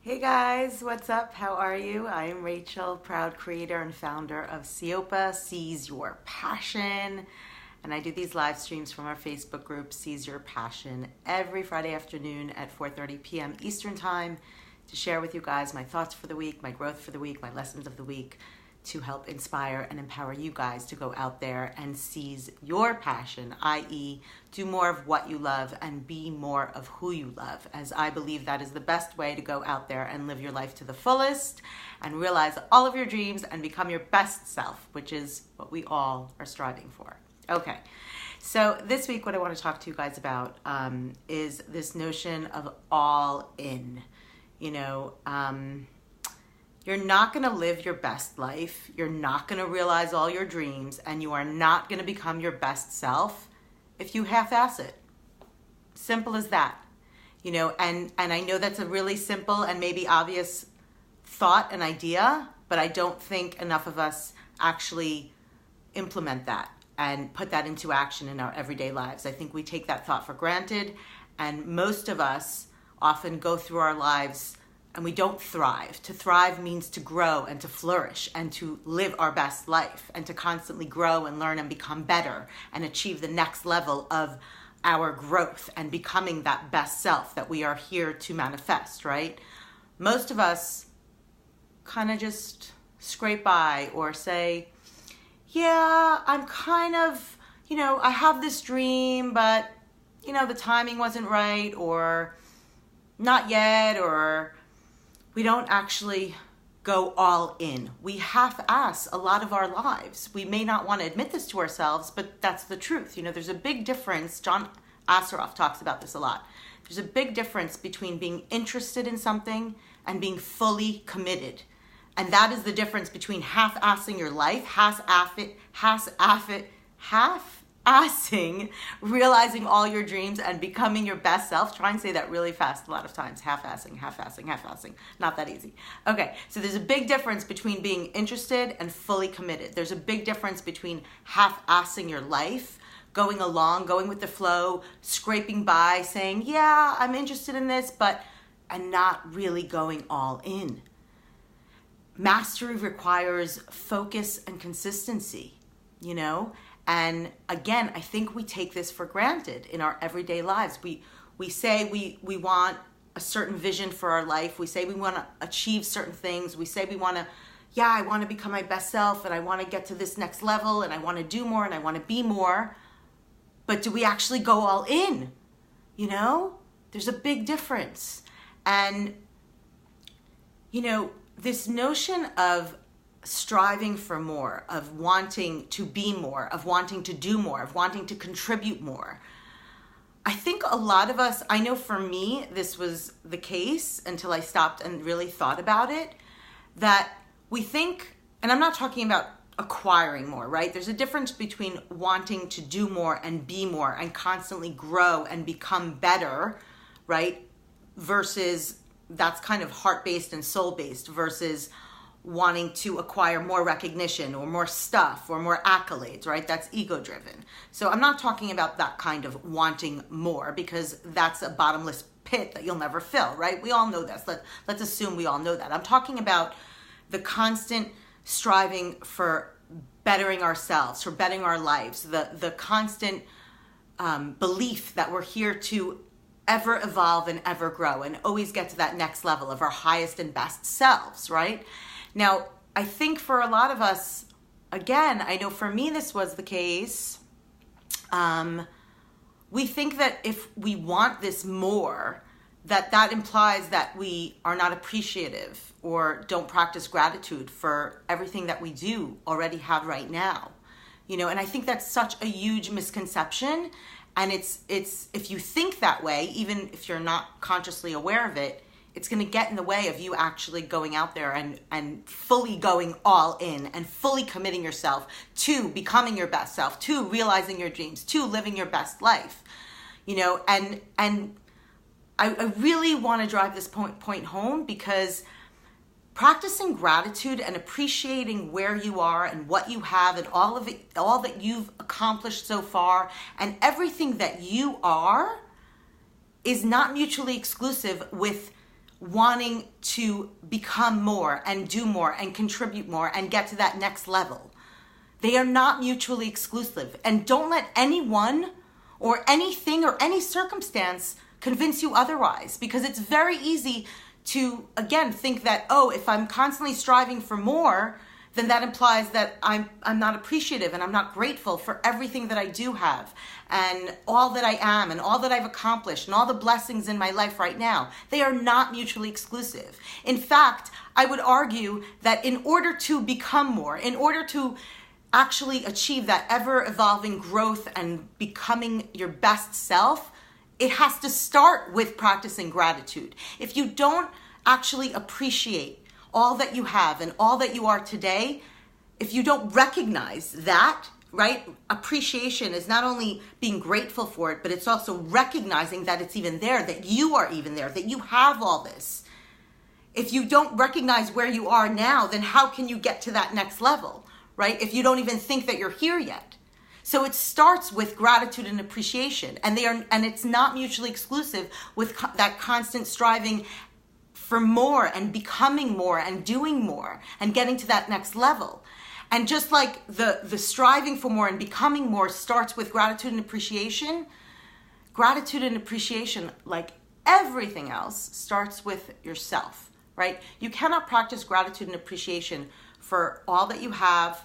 Hey guys, what's up? How are you? I am Rachel, proud creator and founder of Seopa, Seize Your Passion. And I do these live streams from our Facebook group, Seize Your Passion, every Friday afternoon at 4:30 p.m. Eastern Time to share with you guys my thoughts for the week, my growth for the week, my lessons of the week, to help inspire and empower you guys to go out there and seize your passion, i.e. do more of what you love and be more of who you love, as I believe that is the best way to go out there and live your life to the fullest and realize all of your dreams and become your best self, which is what we all are striving for. Okay, so this week what I want to talk to you guys about is this notion of all in. You're not going to live your best life. You're not going to realize all your dreams, and you are not going to become your best self if you half-ass it. Simple as that. And I know that's a really simple and maybe obvious thought and idea, but I don't think enough of us actually implement that and put that into action in our everyday lives. I think we take that thought for granted, and most of us often go through our lives and we don't thrive. To thrive means to grow and to flourish and to live our best life and to constantly grow and learn and become better and achieve the next level of our growth and becoming that best self that we are here to manifest, right? Most of us kind of just scrape by or say, yeah, I'm kind of, I have this dream, but, the timing wasn't right, or not yet, or we don't actually go all in. We half-ass a lot of our lives. We may not want to admit this to ourselves, but that's the truth. There's a big difference. John Assaraf talks about this a lot. There's a big difference between being interested in something and being fully committed. And that is the difference between half-assing your life, half-assing, realizing all your dreams and becoming your best self. Try and say that really fast a lot of times. Half-assing. Not that easy. Okay, so there's a big difference between being interested and fully committed. There's a big difference between half-assing your life, going along, going with the flow, scraping by, saying, yeah, I'm interested in this, and not really going all in. Mastery requires focus and consistency, And again, I think we take this for granted in our everyday lives. We say we want a certain vision for our life. We say we want to achieve certain things. We say I want to become my best self, and I want to get to this next level, and I want to do more, and I want to be more. But do we actually go all in? There's a big difference. And, this notion of striving for more, of wanting to be more, of wanting to do more, of wanting to contribute more. I think a lot of us, I know for me, this was the case until I stopped and really thought about it, that we think, and I'm not talking about acquiring more, right? There's a difference between wanting to do more and be more and constantly grow and become better, right? Versus that's kind of heart-based and soul-based versus wanting to acquire more recognition or more stuff or more accolades, right? That's ego-driven. So I'm not talking about that kind of wanting more, because that's a bottomless pit that you'll never fill, right? We all know this. Let's assume we all know that. I'm talking about the constant striving for bettering ourselves, for bettering our lives, the constant belief that we're here to ever evolve and ever grow and always get to that next level of our highest and best selves, right? Now, I think for a lot of us, again, I know for me this was the case, we think that if we want this more, that implies that we are not appreciative or don't practice gratitude for everything that we do already have right now. And I think that's such a huge misconception. And it's if you think that way, even if you're not consciously aware of it, it's going to get in the way of you actually going out there and fully going all in and fully committing yourself to becoming your best self, to realizing your dreams, to living your best life. And I really want to drive this point home, because practicing gratitude and appreciating where you are and what you have and all that you've accomplished so far and everything that you are is not mutually exclusive with wanting to become more and do more and contribute more and get to that next level. They are not mutually exclusive. And don't let anyone or anything or any circumstance convince you otherwise, because it's very easy to, again, think that, oh, if I'm constantly striving for more, then that implies that I'm not appreciative and I'm not grateful for everything that I do have and all that I am and all that I've accomplished and all the blessings in my life right now. They are not mutually exclusive. In fact, I would argue that in order to become more, in order to actually achieve that ever-evolving growth and becoming your best self, it has to start with practicing gratitude. If you don't actually appreciate all that you have and all that you are today, if you don't recognize that, right? Appreciation is not only being grateful for it, but it's also recognizing that it's even there, that you are even there, that you have all this. If you don't recognize where you are now, then how can you get to that next level, right? If you don't even think that you're here yet. So it starts with gratitude and appreciation, and it's not mutually exclusive with that constant striving for more and becoming more and doing more and getting to that next level. And just like the striving for more and becoming more starts with gratitude and appreciation, like everything else, starts with yourself, right? You cannot practice gratitude and appreciation for all that you have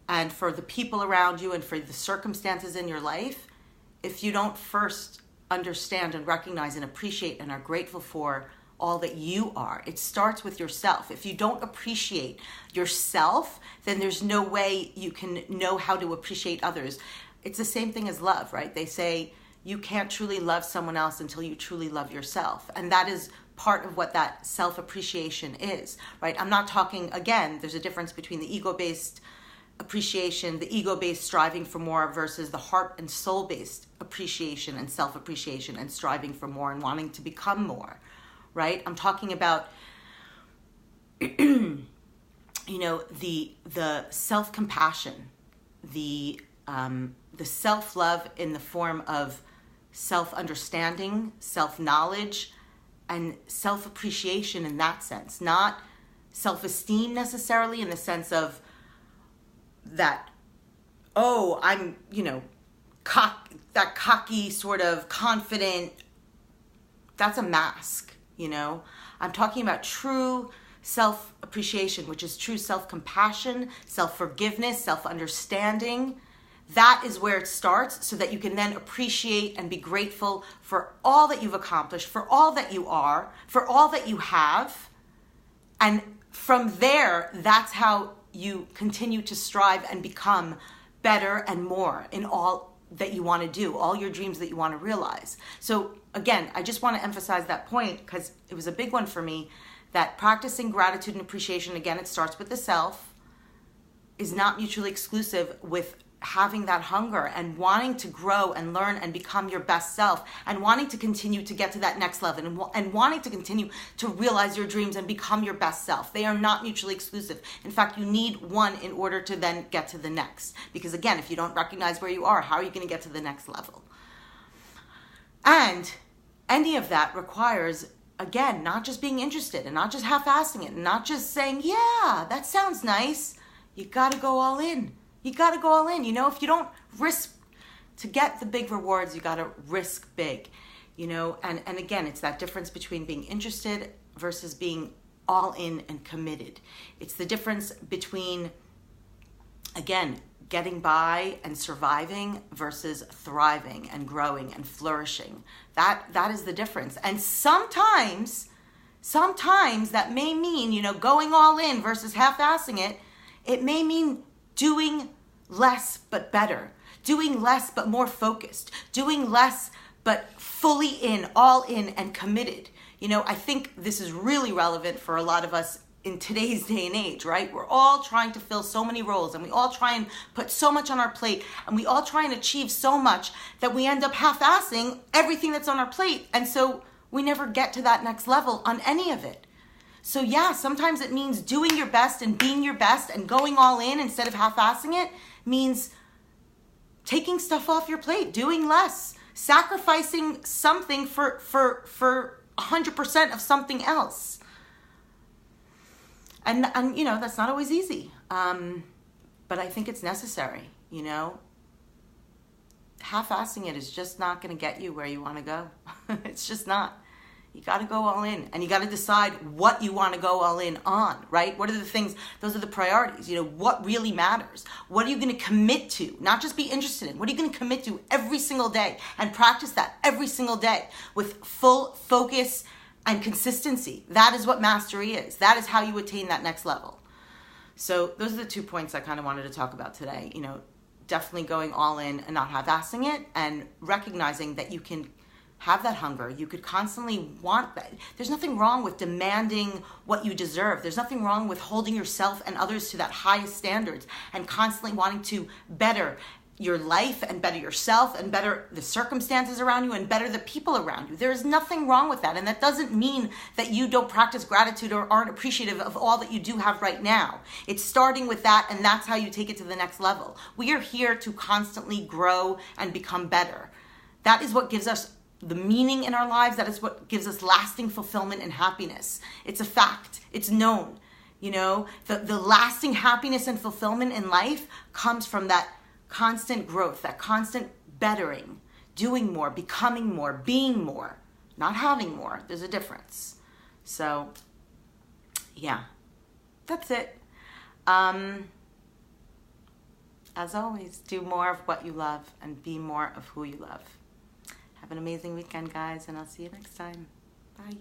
and for the people around you and for the circumstances in your life if you don't first understand and recognize and appreciate and are grateful for all that you are. It starts with yourself. If you don't appreciate yourself, then there's no way you can know how to appreciate others. It's the same thing as love, right? They say you can't truly love someone else until you truly love yourself. And that is part of what that self-appreciation is, right? I'm not talking, again, there's a difference between the ego-based appreciation, the ego-based striving for more versus the heart and soul-based appreciation and self-appreciation and striving for more and wanting to become more. Right? I'm talking about, the self-compassion, the self-love in the form of self-understanding, self-knowledge, and self-appreciation in that sense. Not self-esteem necessarily in the sense of that, oh, I'm, that cocky sort of confident, that's a mask. I'm talking about true self-appreciation, which is true self-compassion, self-forgiveness, self-understanding. That is where it starts so that you can then appreciate and be grateful for all that you've accomplished, for all that you are, for all that you have. And from there, that's how you continue to strive and become better and more in all that you want to do, all your dreams that you want to realize. So again, I just want to emphasize that point because it was a big one for me, that practicing gratitude and appreciation, again, it starts with the self, is not mutually exclusive with having that hunger and wanting to grow and learn and become your best self and wanting to continue to get to that next level and wanting to continue to realize your dreams and become your best self. They are not mutually exclusive. In fact, you need one in order to then get to the next. Because again, if you don't recognize where you are, how are you going to get to the next level? And any of that requires, again, not just being interested and not just half-assing it and not just saying, yeah, that sounds nice. You got to go all in. You got to go all in. If you don't risk to get the big rewards, you got to risk big, and again, it's that difference between being interested versus being all in and committed. It's the difference between, again, getting by and surviving versus thriving and growing and flourishing. That is the difference. And sometimes that may mean, going all in versus half-assing it. It may mean doing less but better, doing less but more focused, doing less but fully in, all in and committed. I think this is really relevant for a lot of us in today's day and age, right? We're all trying to fill so many roles and we all try and put so much on our plate and we all try and achieve so much that we end up half-assing everything that's on our plate. And so we never get to that next level on any of it. So yeah, sometimes it means doing your best and being your best and going all in instead of half-assing it means taking stuff off your plate, doing less, sacrificing something for 100% of something else. And you know, that's not always easy. But I think it's necessary, you know. Half-assing it is just not going to get you where you want to go. It's just not. You got to go all in, and you got to decide what you want to go all in on, right? What are the things, those are the priorities, you know, what really matters? What are you going to commit to? Not just be interested in, what are you going to commit to every single day and practice that every single day with full focus and consistency? That is what mastery is. That is how you attain that next level. So those are the 2 points I kind of wanted to talk about today. You know, definitely going all in and not half-assing it, and recognizing that you can have that hunger. You could constantly want that. There's nothing wrong with demanding what you deserve. There's nothing wrong with holding yourself and others to that highest standards and constantly wanting to better your life and better yourself and better the circumstances around you and better the people around you. There is nothing wrong with that. And that doesn't mean that you don't practice gratitude or aren't appreciative of all that you do have right now. It's starting with that, and that's how you take it to the next level. We are here to constantly grow and become better. That is what gives us the meaning in our lives. That is what gives us lasting fulfillment and happiness. It's a fact. It's known. You know, the lasting happiness and fulfillment in life comes from that constant growth, that constant bettering, doing more, becoming more, being more, not having more. There's a difference. So, yeah, that's it. As always, do more of what you love and be more of who you love. Have an amazing weekend, guys, and I'll see you next time. Bye.